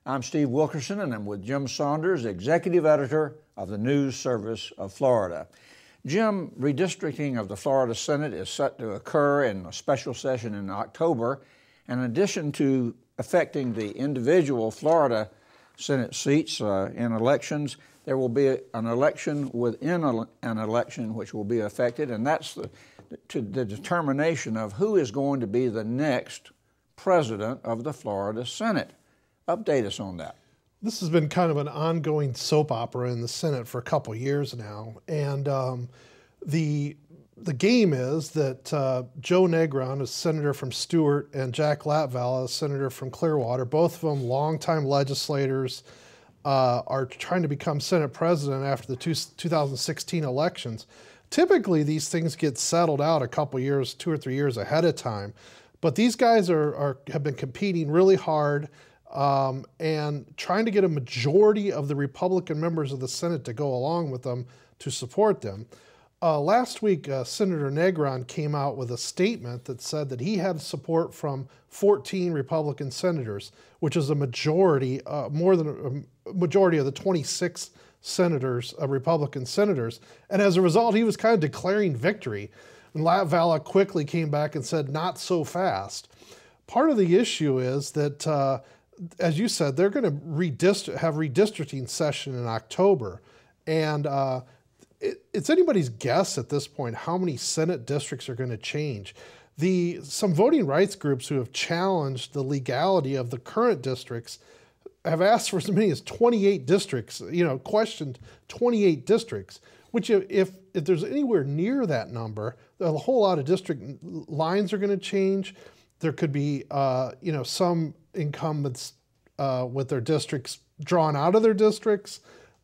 I'm Steve Wilkerson, and I'm with Jim Saunders, Executive Editor of the News Service of Florida. Jim, redistricting of the Florida Senate is set to occur in a special session in October. In addition to affecting the individual Florida Senate seats in elections, there will be an election within an election which will be affected, and that's the determination of who is going to be the next president of the Florida Senate. Update us on that. This has been kind of an ongoing soap opera in the Senate for a couple years now, and the game is that Joe Negron, a senator from Stewart, and Jack Latvala, a senator from Clearwater, both of them longtime legislators, are trying to become Senate president after the 2016 elections. Typically, these things get settled out a couple years, 2 or 3 years ahead of time, but these guys have been competing really hard and trying to get a majority of the Republican members of the Senate to go along with them to support them. Last week, Senator Negron came out with a statement that said that he had support from 14 Republican senators, which is a majority, more than a majority of the 26 senators, Republican senators. And as a result, he was kind of declaring victory. And Latvala quickly came back and said, not so fast. Part of the issue is that, as you said, they're going to have redistricting session in October. And it's anybody's guess at this point how many Senate districts are going to change. Some voting rights groups who have challenged the legality of the current districts have asked for as many as 28 districts, questioned 28 districts, which if there's anywhere near that number, a whole lot of district lines are going to change. There could be, some incumbents with their districts drawn out of their districts.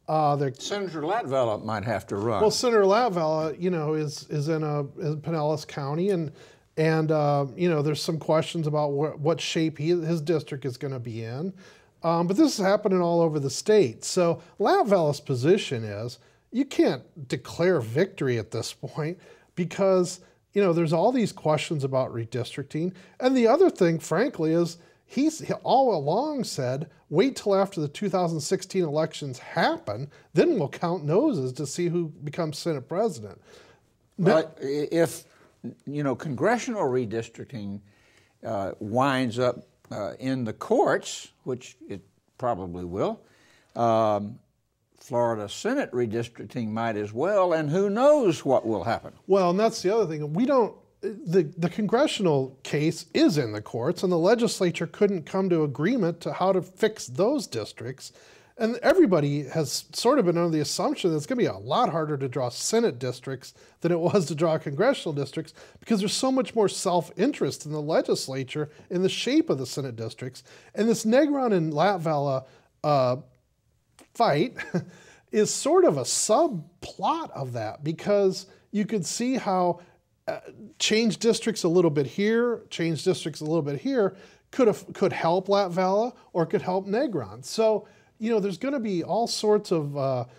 Senator Latvala might have to run. Well, Senator Latvala, is in Pinellas County, and there's some questions about what shape his district is going to be in. But this is happening all over the state. So Latvala's position is you can't declare victory at this point because there's all these questions about redistricting. And the other thing, frankly, is he's all along said, wait till after the 2016 elections happen, then we'll count noses to see who becomes Senate president. But if, congressional redistricting winds up in the courts, which it probably will, Florida Senate redistricting might as well, and who knows what will happen. Well, and that's the other thing. The congressional case is in the courts, and the legislature couldn't come to agreement to how to fix those districts. And everybody has sort of been under the assumption that it's going to be a lot harder to draw Senate districts than it was to draw congressional districts because there's so much more self-interest in the legislature in the shape of the Senate districts. And this Negron and Latvala fight is sort of a subplot of that because you could see how change districts a little bit here, change districts a little bit here could help Latvala or could help Negron. So, there's going to be all sorts of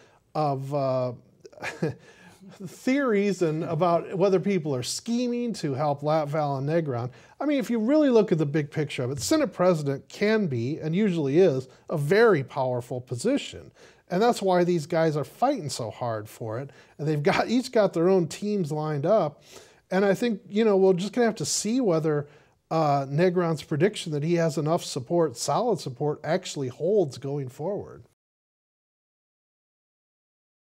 theories and about whether people are scheming to help Latvala and Negron. I mean, if you really look at the big picture of it, Senate president can be, and usually is, a very powerful position. And that's why these guys are fighting so hard for it. And they've each got their own teams lined up. And I think, we're just going to have to see whether Negron's prediction that he has enough support, solid support, actually holds going forward.